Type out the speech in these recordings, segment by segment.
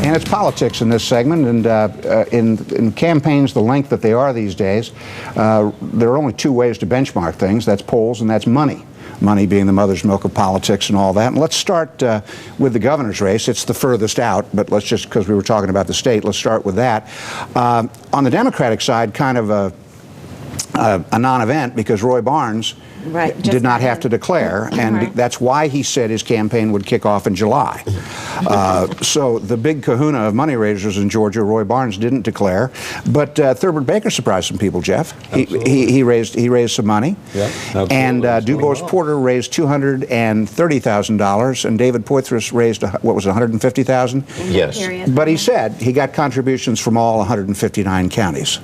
And it's politics in this segment, and in campaigns the length that they are these days, there are only two ways to benchmark things. That's polls and that's money. Money being the mother's milk of politics and all that. And let's start with the governor's race. It's the furthest out, but let's just, because we were talking about the state, let's start with that. On the Democratic side, kind of a non-event, because Roy Barnes did not have to declare, and that's why he said his campaign would kick off in July. So the big kahuna of money raisers in Georgia, Roy Barnes, didn't declare, but Thurman Baker surprised some people, Jeff. He raised some money, and DuBois Porter raised $230,000, and David Poitras raised, what was it, $150,000? Yes. But he said he got contributions from all 159 counties.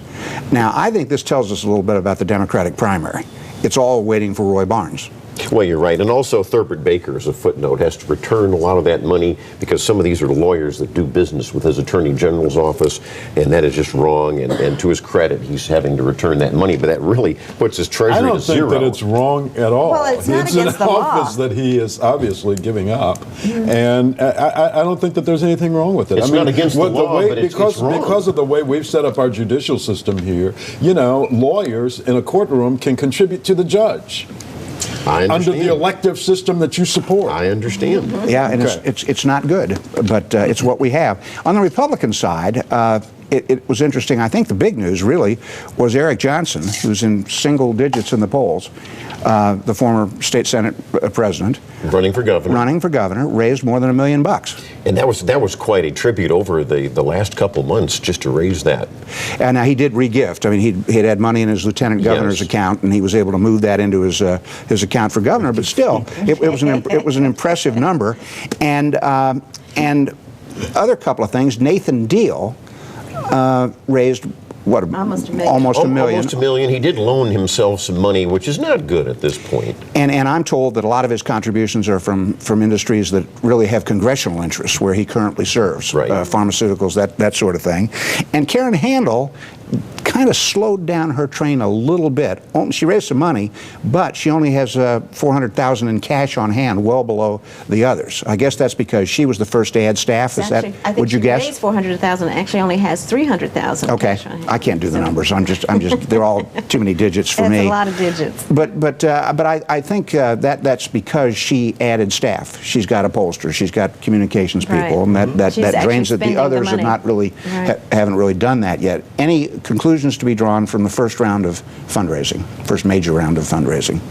Now, I think this tells us a little bit about the Democratic primary. It's all waiting for Roy Barnes. Well, you're right. And also Thurman Baker, as a footnote, has to return a lot of that money because some of these are lawyers that do business with his attorney general's office, and that is just wrong. And to his credit, he's having to return that money, but that really puts his treasury to zero. I don't think that it's wrong at all. Well, it's not against the law. It's an office that he is obviously giving up, and I don't think that there's anything wrong with it. It's not against the law, but it's wrong. Because of the way we've set up our judicial system here, you know, lawyers in a courtroom can contribute to the judge. Under the elective system that you support. I understand. Yeah, and it's not good, but it's what we have. On the Republican side, it was interesting. I think the big news, really, was Eric Johnson, who's in single digits in the polls, the former state Senate president. Running for governor, raised more than $1 million. And that was quite a tribute over the last couple months just to raise that. And now he did re-gift. I mean, he had money in his lieutenant governor's account, and he was able to move that into his account for governor. But still, it was an impressive number. And other couple of things. Nathan Deal raised, what, almost $1 million. Almost $1 million. Almost $1 million. He did loan himself some money, which is not good at this point. And I'm told that a lot of his contributions are from industries that really have congressional interests where he currently serves, pharmaceuticals, that sort of thing. And Karen Handel kind of slowed down her train a little bit. She raised some money, but she only has $400,000 in cash on hand, well below the others. I guess that's because she was the first to add staff. Is that? Would you guess? I think she raised $400,000. Actually, only has $300,000. Okay, I can't do the numbers. I'm just. They're all too many digits for me. It's a lot of digits. But I think that's because she added staff. She's got upholsterers. She's got communications people, and that drains it. The others have not really haven't really done that yet. Any conclusions to be drawn from the first round of fundraising, first major round of fundraising?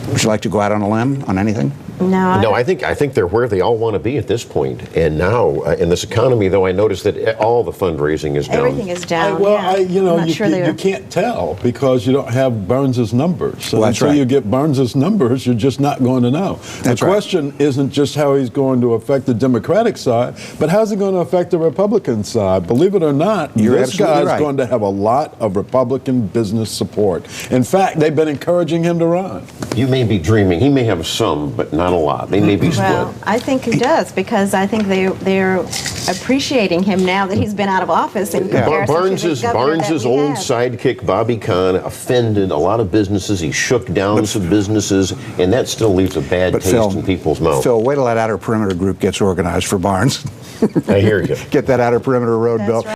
Would you like to go out on a limb on anything? No, I think they're where they all want to be at this point. And now, in this economy, though, I noticed that all the fundraising is down. Everything is down. You can't tell because you don't have Burns's numbers. So until you get Burns's numbers, you're just not going to know. The question isn't just how he's going to affect the Democratic side, but how's he going to affect the Republican side? Believe it or not, this guy's going to have a lot of Republican business support. In fact, they've been encouraging him to run. You may be dreaming. He may have some, but not a lot. They may be split. Well, I think he does because I think they're appreciating him now that he's been out of office. In Barnes's old sidekick Bobby Kahn offended a lot of businesses. He shook down some businesses, and that still leaves a bad taste in people's mouths. Phil, wait till that outer perimeter group gets organized for Barnes. I hear you. Get that outer perimeter road built.